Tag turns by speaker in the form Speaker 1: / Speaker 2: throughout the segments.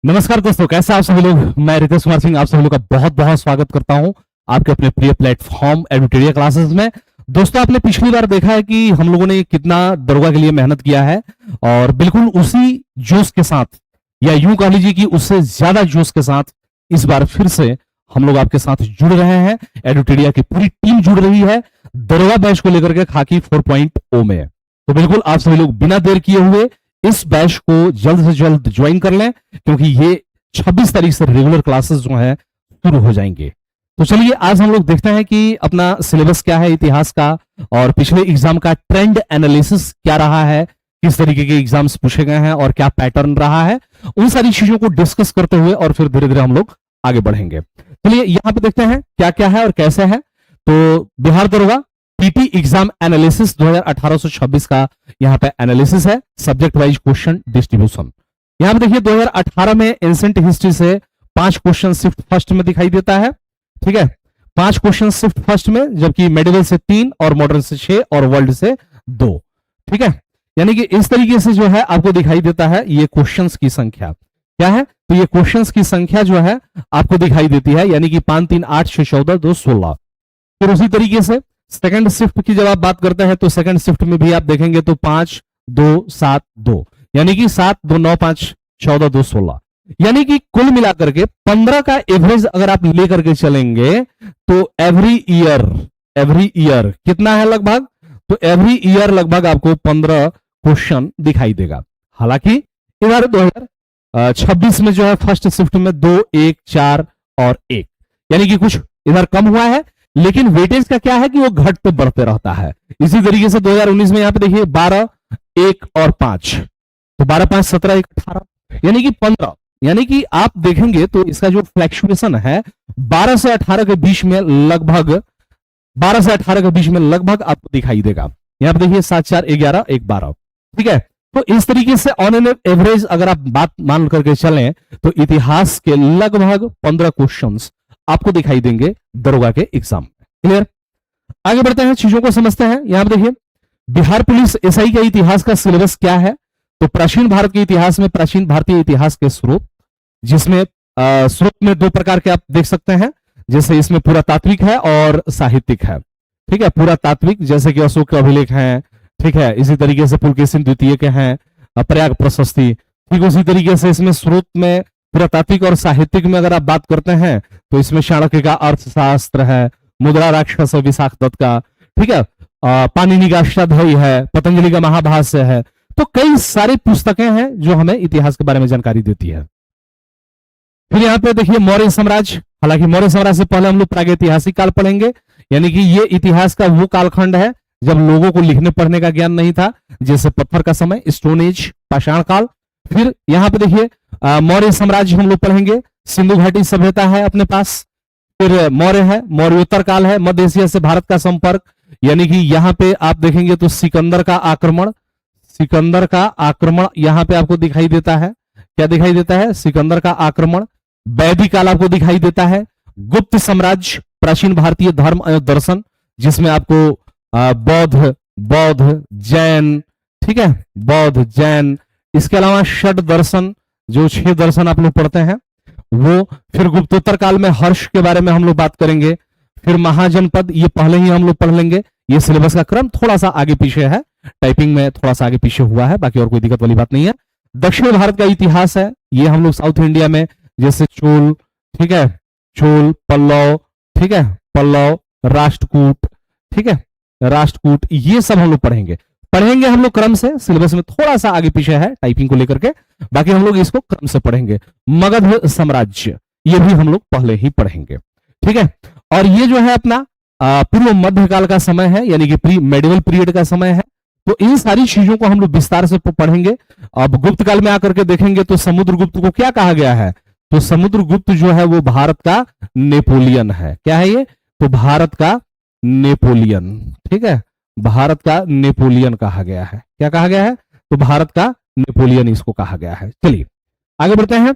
Speaker 1: नमस्कार दोस्तों, कैसे आप सभी लोग। मैं रितेश कुमार सिंह आप सभी लोग का बहुत बहुत स्वागत करता हूं आपके अपने प्रिय प्लेटफॉर्म एडुटेरिया क्लासेस में। दोस्तों, आपने पिछली बार देखा है कि हम लोगों ने कितना दरोगा के लिए मेहनत किया है और बिल्कुल उसी जोश के साथ, या यूं कह लीजिए कि उससे ज्यादा जोश के साथ इस बार फिर से हम लोग आपके साथ जुड़ रहे हैं। एडुटेरिया की पूरी टीम जुड़ रही है दरोगा बैच को लेकर के खाकी 4.0 में। तो बिल्कुल आप सभी लोग बिना देर किए हुए इस बैच को जल्द से जल्द ज्वाइन कर लें, क्योंकि ये 26 तारीख से रेगुलर क्लासेस जो है शुरू हो जाएंगे। तो चलिए आज हम लोग देखते हैं कि अपना सिलेबस क्या है इतिहास का, और पिछले एग्जाम का ट्रेंड एनालिसिस क्या रहा है, किस तरीके के एग्जाम्स पूछे गए हैं और क्या पैटर्न रहा है। उन सारी चीजों को डिस्कस करते हुए और फिर धीरे धीरे हम लोग आगे बढ़ेंगे। चलिए यहां पे देखते हैं क्या क्या है और कैसे है। तो बिहार दरोगा पीटी एग्जाम एनालिसिस 2018-26 का यहाँ पे एनालिसिस है, सब्जेक्ट वाइज क्वेश्चन डिस्ट्रीब्यूशन। यहाँ पे देखिए 2018 में एंशिएंट हिस्ट्री से 5 क्वेश्चन सिर्फ फर्स्ट में दिखाई देता है। ठीक है, 5 क्वेश्चन सिर्फ फर्स्ट में, जबकि मेडिवल से 3 और मॉडर्न से 6 और वर्ल्ड से 2। ठीक है, यानी कि इस तरीके से जो है आपको दिखाई देता है ये क्वेश्चंस की संख्या क्या है। तो ये क्वेश्चंस की संख्या जो है आपको दिखाई देती है, यानी कि 5, 3, 8, 6, 14, 2, 16। फिर उसी तरीके से सेकंड शिफ्ट की जब आप बात करते हैं तो सेकंड शिफ्ट में भी आप देखेंगे तो 5, 2, 7, 2, यानी कि 7, 2, 9, 5, 14, 2, 16, यानी कि कुल मिलाकर के 15 का एवरेज अगर आप लेकर के चलेंगे तो एवरी ईयर कितना है लगभग, तो एवरी ईयर लगभग आपको 15 क्वेश्चन दिखाई देगा। हालांकि इधर 2026 में जो है फर्स्ट शिफ्ट में 2, 1, 4 और 1, यानी कि कुछ इधर कम हुआ है, लेकिन वेटेज का क्या है कि वो घटते बढ़ते रहता है। इसी तरीके से 2019 में यहां पे देखिए 12, 1 और 5, तो 12, 5, 17, 1, 18, यानी कि 15, यानी कि आप देखेंगे तो इसका जो फ्लैक्चुएशन है 12 से 18 के बीच में लगभग 12 से 18 के बीच में लगभग आपको दिखाई देगा। यहां पे देखिए 7, 4, 11, 1, 12। ठीक है, तो इस तरीके से ऑन एन एवरेज अगर आप बात मान करके चलें तो इतिहास के लगभग 15 क्वेश्चंस आपको दिखाई देंगे दरोगा के एग्जाम में। क्लियर, आगे बढ़ते हैं, चीजों को समझते हैं। यहां पर देखिए बिहार पुलिस एसआई के इतिहास का सिलेबस क्या है। तो प्राचीन भारत के इतिहास में प्राचीन भारतीय इतिहास के स्रोत, जिसमें स्रोत में 2 प्रकार के आप देख सकते हैं, जैसे इसमें पुरातात्विक है और साहित्यिक है। ठीक है, पुरातात्विक जैसे कि अशोक के अभिलेख हैं, ठीक है, इसी तरीके से पुलकेशिन द्वितीय के हैं, प्रयाग प्रशस्ति। ठीक उसी तरीके से इसमें स्रोत में पुरातात्विक और साहित्यिक में अगर आप बात करते हैं तो इसमें चाणक्य का अर्थशास्त्र है, मुद्रा राक्षस विशाख दत्त का, ठीक है, पाणिनि का अष्टाध्यायी है, पतंजलि का महाभाष्य है। तो कई सारी पुस्तकें हैं जो हमें इतिहास के बारे में जानकारी देती है। फिर यहाँ पे देखिए मौर्य साम्राज्य। हालांकि मौर्य साम्राज्य से पहले हम लोग प्रागैतिहासिक काल पढ़ेंगे, यानी कि ये इतिहास का वो कालखंड है जब लोगों को लिखने पढ़ने का ज्ञान नहीं था, जैसे पत्थर का समय, स्टोन एज, पाषाण काल। फिर यहाँ पे देखिए मौर्य साम्राज्य हम लोग पढ़ेंगे, सिंधु घाटी सभ्यता है अपने पास। फिर मौर्य है, मौर्योत्तर काल है, मध्य एशिया से भारत का संपर्क, यानी कि यहाँ पे आप देखेंगे तो सिकंदर का आक्रमण यहाँ पे आपको दिखाई देता है। क्या दिखाई देता है? सिकंदर का आक्रमण। वैदिक काल आपको दिखाई देता है। गुप्त साम्राज्य, प्राचीन भारतीय धर्म एवं दर्शन, जिसमें आपको बौद्ध जैन, ठीक है, बौद्ध जैन, इसके अलावा षड दर्शन, जो 6 दर्शन आप लोग पढ़ते हैं वो। फिर गुप्तोत्तर काल में हर्ष के बारे में हम लोग बात करेंगे। फिर महाजनपद, ये पहले ही हम लोग पढ़ लेंगे। ये सिलेबस का क्रम थोड़ा सा आगे पीछे है, टाइपिंग में थोड़ा सा आगे पीछे हुआ है, बाकी और कोई दिक्कत वाली बात नहीं है। दक्षिण भारत का इतिहास है, ये हम लोग साउथ इंडिया में जैसे चोल, ठीक है, चोल, पल्लव, ठीक है, पल्लव, राष्ट्रकूट, ठीक है, राष्ट्रकूट, ये सब हम लोग पढ़ेंगे हम लोग क्रम से। सिलेबस में थोड़ा सा आगे पीछे है टाइपिंग को लेकर के, बाकी हम लोग इसको क्रम से पढ़ेंगे। मगध साम्राज्य, ये भी हम लोग पहले ही पढ़ेंगे, ठीक है। और ये जो है अपना पूर्व मध्यकाल का समय है, यानी कि प्री मेडिवल पीरियड का समय है। तो इन सारी चीजों को हम लोग विस्तार से पढ़ेंगे। अब गुप्त काल में आकर के देखेंगे तो समुद्रगुप्त को क्या कहा गया है, तो समुद्रगुप्त जो है वो भारत का नेपोलियन है। क्या है ये? तो भारत का नेपोलियन, ठीक है, भारत का नेपोलियन कहा गया है। क्या कहा गया है? तो भारत का नेपोलियन इसको कहा गया है। चलिए आगे बढ़ते हैं।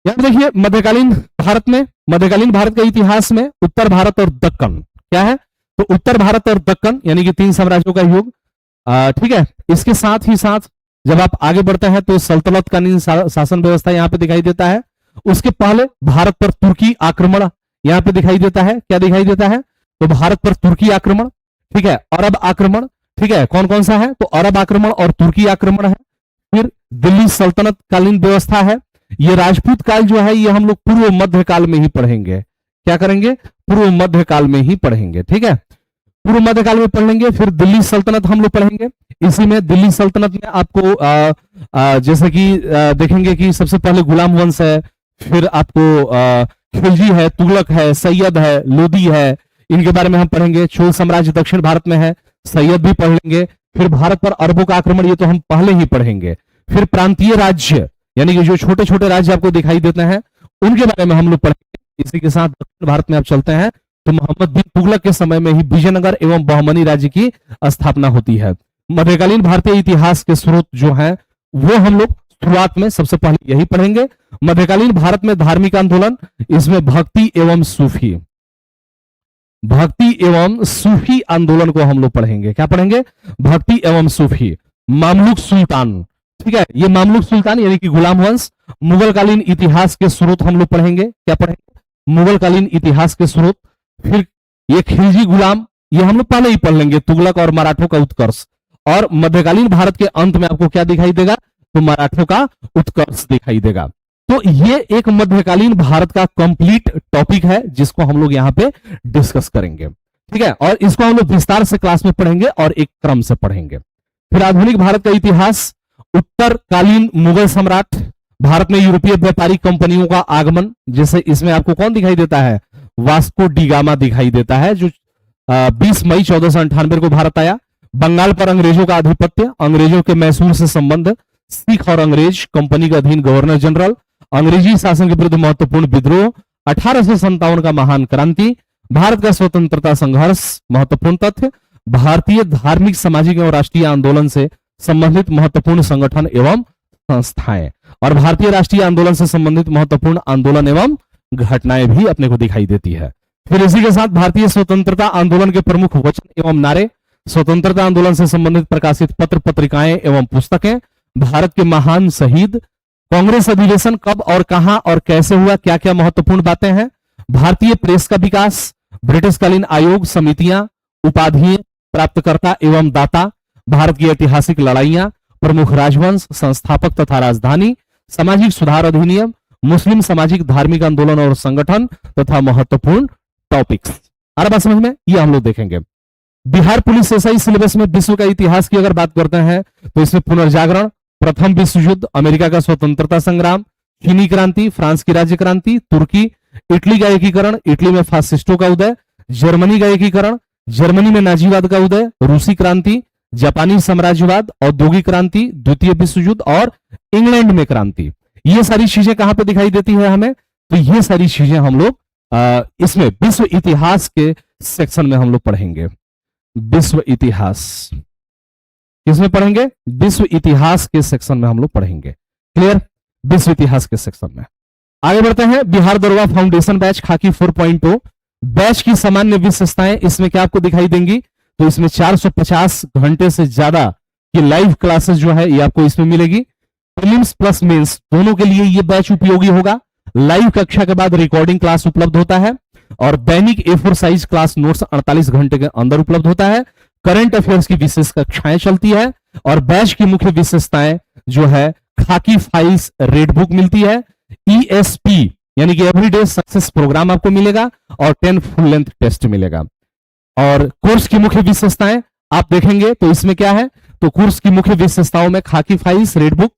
Speaker 1: यहां देखिए मध्यकालीन भारत के इतिहास में उत्तर भारत और दक्कन क्या है, तो उत्तर भारत और दक्कन यानी कि 3 साम्राज्यों का युग, ठीक है। इसके साथ ही साथ जब आप आगे बढ़ते हैं तो सल्तनतकालीन शासन व्यवस्था यहां पे दिखाई देता है। उसके पहले भारत पर तुर्की आक्रमण यहां पे दिखाई देता है। क्या दिखाई देता है? तो भारत पर तुर्की आक्रमण, ठीक है, अरब आक्रमण, ठीक है, कौन कौन सा है? तो अरब आक्रमण और तुर्की आक्रमण है। फिर दिल्ली सल्तनत कालीन व्यवस्था है। ये राजपूत काल जो है ये हम लोग पूर्व मध्य काल में ही पढ़ेंगे। क्या करेंगे? पूर्व मध्य काल में ही पढ़ेंगे, ठीक है, पूर्व मध्य काल में पढ़ लेंगे। फिर दिल्ली सल्तनत हम लोग पढ़ेंगे। इसी में दिल्ली सल्तनत में आपको जैसे कि देखेंगे कि सबसे पहले गुलाम वंश है, फिर आपको खिलजी है, तुगलक है, सैयद है, लोदी है, इनके बारे में हम पढ़ेंगे। चोल साम्राज्य दक्षिण भारत में है, सैयद भी पढ़ लेंगे। फिर भारत पर अरबों का आक्रमण, ये तो हम पहले ही पढ़ेंगे। फिर प्रांतीय राज्य यानी कि जो छोटे छोटे राज्य आपको दिखाई देते हैं उनके बारे में हम लोग पढ़ेंगे। इसी के साथ दक्षिण भारत में आप चलते हैं तो मोहम्मद बिन तुगलक के समय में ही विजयनगर एवं बहमनी राज्य की स्थापना होती है। मध्यकालीन भारतीय इतिहास के स्रोत जो हैं वो हम लोग शुरुआत में सबसे पहले यही पढ़ेंगे। मध्यकालीन भारत में धार्मिक आंदोलन, इसमें भक्ति एवं सूफी आंदोलन को हम लोग पढ़ेंगे। क्या पढ़ेंगे? भक्ति एवं सूफी। मामलुक सुल्तान, ठीक है, ये मामलुक सुल्तान यानी कि गुलाम वंश। मुगलकालीन इतिहास के स्रोत हम लोग पढ़ेंगे। क्या पढ़ेंगे? मुगलकालीन इतिहास के स्रोत। फिर ये खिलजी गुलाम, ये हम लोग पहले ही पढ़ लेंगे, तुगलक और मराठों का उत्कर्ष। और मध्यकालीन भारत के अंत में आपको क्या दिखाई देगा? तो मराठों का उत्कर्ष दिखाई देगा। तो ये एक मध्यकालीन भारत का कंप्लीट टॉपिक है जिसको हम लोग यहां पे डिस्कस करेंगे, ठीक है, और इसको हम लोग विस्तार से क्लास में पढ़ेंगे और एक क्रम से पढ़ेंगे। फिर आधुनिक भारत का इतिहास, उत्तरकालीन मुगल सम्राट, भारत में यूरोपीय व्यापारिक कंपनियों का आगमन, जैसे इसमें आपको कौन दिखाई देता है? वास्को डी गामा दिखाई देता है, जो 20 मई 1498 को भारत आया। बंगाल पर अंग्रेजों का आधिपत्य, अंग्रेजों के मैसूर से संबंध, सिख और अंग्रेज, कंपनी का अधीन गवर्नर जनरल, अंग्रेजी शासन के विरुद्ध महत्वपूर्ण विद्रोह, 1857 का महान क्रांति, भारत का स्वतंत्रता संघर्ष, महत्वपूर्ण तथ्य, भारतीय धार्मिक, सामाजिक एवं राष्ट्रीय आंदोलन से संबंधित महत्वपूर्ण संगठन एवं संस्थाएं, और भारतीय राष्ट्रीय आंदोलन से संबंधित महत्वपूर्ण आंदोलन एवं घटनाएं भी अपने को दिखाई देती है। फिर इसी के साथ भारतीय स्वतंत्रता आंदोलन के प्रमुख वचन एवं नारे, स्वतंत्रता आंदोलन से संबंधित प्रकाशित पत्र पत्रिकाएं एवं पुस्तकें, भारत के महान शहीद, कांग्रेस अधिवेशन कब और कहां और कैसे हुआ, क्या क्या महत्वपूर्ण बातें हैं, भारतीय प्रेस का विकास, ब्रिटिशकालीन आयोग, समितियां, उपाधियां, प्राप्तकर्ता एवं दाता, भारत की ऐतिहासिक लड़ाइयां, प्रमुख राजवंश, संस्थापक तथा राजधानी, सामाजिक सुधार अधिनियम, मुस्लिम सामाजिक धार्मिक आंदोलन और संगठन तथा महत्वपूर्ण टॉपिक्स। हर बात समझ में? ये हम लोग देखेंगे। बिहार पुलिस एसआई सिलेबस में विश्व का इतिहास की अगर बात करते हैं तो इसमें पुनर्जागरण, प्रथम विश्व युद्ध, अमेरिका का स्वतंत्रता संग्राम, चीनी क्रांति, फ्रांस की राज्य क्रांति, तुर्की, इटली का एकीकरण, इटली में फासिस्टों का उदय, जर्मनी का एकीकरण, जर्मनी में नाजीवाद का उदय, रूसी क्रांति, जापानी साम्राज्यवाद, औद्योगिक क्रांति, द्वितीय विश्व युद्ध और इंग्लैंड में क्रांति। ये सारी चीजें कहां पे दिखाई देती है हमें? तो ये सारी चीजें हम लोग इसमें विश्व इतिहास के सेक्शन में हम लोग पढ़ेंगे। विश्व इतिहास किसमें पढ़ेंगे? विश्व इतिहास के सेक्शन में हम लोग पढ़ेंगे। क्लियर? विश्व इतिहास के सेक्शन में आगे बढ़ते हैं। बिहार दरोगा फाउंडेशन बैच खाकी 4.0 बैच की सामान्य विशेषताएं इसमें क्या आपको दिखाई देंगी? तो इसमें 450 घंटे से ज्यादा की लाइव क्लासेस जो है ये आपको इसमें मिलेगी। प्रीलिम्स प्लस मेंस दोनों के लिए ये बैच उपयोगी होगा। लाइव कक्षा के बाद रिकॉर्डिंग क्लास उपलब्ध होता है और दैनिक A4 साइज क्लास नोट्स 48 घंटे के अंदर उपलब्ध होता है। करंट अफेयर्स की विशेष कक्षाएं चलती है और बैच की मुख्य विशेषताएं जो है खाकी फाइल्स रेड बुक मिलती है, ESP यानी कि एवरीडे सक्सेस प्रोग्राम आपको मिलेगा और 10 फुल लेंथ टेस्ट मिलेगा। और कोर्स की मुख्य विशेषताएं आप देखेंगे तो इसमें क्या है? तो कोर्स की मुख्य विशेषताओं में खाकी फाइल्स रेड बुक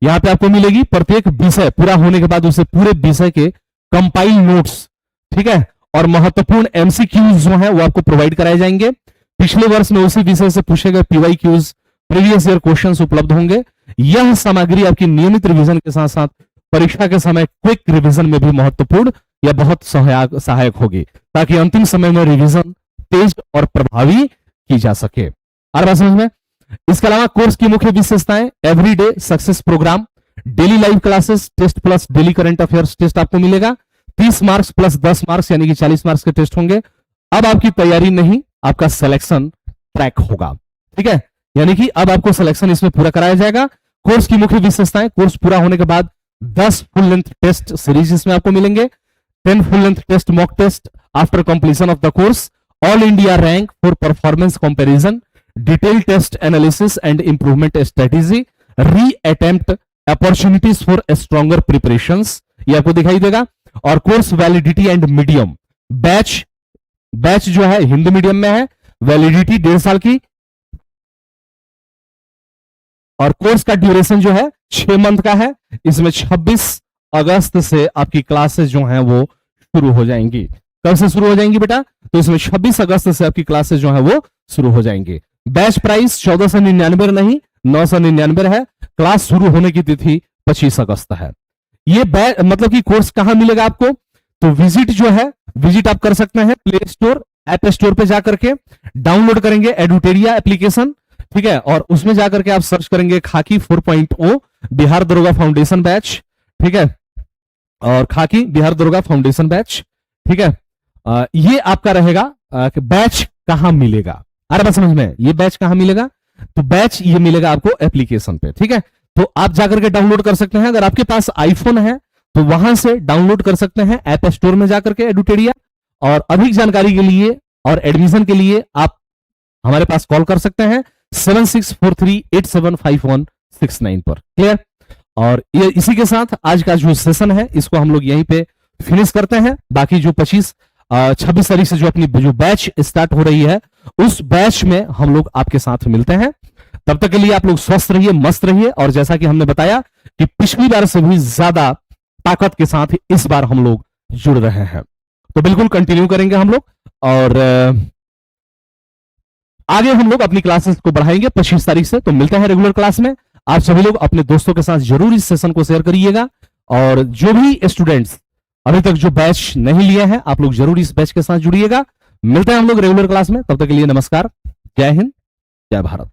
Speaker 1: यहां पे आपको मिलेगी। प्रत्येक विषय पूरा होने के बाद उसे पूरे विषय के कंपाइल नोट्स, ठीक है, और महत्वपूर्ण MCQs जो है वो आपको प्रोवाइड कराए जाएंगे। पिछले वर्ष में उसी विषय से पूछे गए PYQs, प्रीवियस ईयर क्वेश्चंस उपलब्ध होंगे। यह सामग्री आपकी नियमित रिवीजन के साथ साथ परीक्षा के समय क्विक रिवीजन में भी महत्वपूर्ण या बहुत सहायक होगी ताकि अंतिम समय में रिवीजन तेज और प्रभावी की जा सके। और बात समझ में? इसके अलावा कोर्स की मुख्य विशेषताएं everyday success programme, daily live classes, test plus daily current affairs test आपको मिलेगा। 30 मार्क्स प्लस 10 मार्क्स यानी कि 40 मार्क्स के टेस्ट होंगे। अब आपकी तैयारी नहीं, आपका सिलेक्शन ट्रैक होगा, ठीक है, यानी कि अब आपको सिलेक्शन इसमें पूरा कराया जाएगा। कोर्स की मुख्य विशेषताएं, कोर्स पूरा होने के बाद 10 फुल लेंथ टेस्ट सीरीज इसमें आपको मिलेंगे, 10 full length test mock test after completion of the course, all India rank for performance comparison, detail test analysis and improvement strategy, re attempt opportunities for stronger preparations, ये आपको दिखाई देगा। और course validity and medium, batch जो है Hindi medium में है, validity 1.5 साल की, और कोर्स का ड्यूरेशन जो है 6 मंथ का है। इसमें 26 अगस्त से आपकी क्लासेस जो हैं वो शुरू हो जाएंगी। कब से शुरू हो जाएंगी बेटा? तो इसमें 26 अगस्त से आपकी क्लासेस जो है वो शुरू हो जाएंगी। बैच प्राइस 1499 नहीं 999 है। क्लास शुरू होने की तिथि 25 अगस्त है। ये मतलब कि कोर्स कहां मिलेगा आपको? तो विजिट आप कर सकते हैं प्ले स्टोर, ऐप स्टोर पे जाकर के डाउनलोड करेंगे एडुटेरिया एप्लीकेशन, ठीक है, और उसमें जाकर के आप सर्च करेंगे खाकी 4.0 बिहार दरोगा फाउंडेशन बैच, ठीक है, और खाकी बिहार दरोगा फाउंडेशन बैच, ठीक है। ये आपका रहेगा कि बैच कहां मिलेगा। अरे बात समझ में, ये बैच कहां मिलेगा? तो बैच ये मिलेगा आपको एप्लीकेशन पे, ठीक है। तो आप जाकर के डाउनलोड कर सकते हैं। अगर आपके पास आईफोन है तो वहां से डाउनलोड कर सकते हैं ऐप स्टोर में जाकर के एडुटेरिया। और अधिक जानकारी के लिए और एडमिशन के लिए आप हमारे पास कॉल कर सकते हैं 7643875169 पर। क्लियर? और ये इसी के साथ आज का जो सेशन है इसको हम लोग यहीं पे फिनिश करते हैं। बाकी जो 26 तारीख से जो अपनी जो बैच स्टार्ट हो रही है उस बैच में हम लोग आपके साथ मिलते हैं। तब तक के लिए आप लोग स्वस्थ रहिए, मस्त रहिए, और जैसा कि हमने बताया कि पिछली बार से भी ज्यादा ताकत के साथ इस बार हम लोग जुड़ रहे हैं। तो बिल्कुल कंटिन्यू करेंगे हम लोग, और आगे हम लोग अपनी क्लासेस को बढ़ाएंगे 25 तारीख से। तो मिलते हैं रेगुलर क्लास में। आप सभी लोग अपने दोस्तों के साथ जरूर इस सेशन को शेयर करिएगा, और जो भी स्टूडेंट्स अभी तक जो बैच नहीं लिए हैं आप लोग जरूर इस बैच के साथ जुड़िएगा। मिलते हैं हम लोग रेगुलर क्लास में। तब तक के लिए नमस्कार, जय हिंद, जय भारत।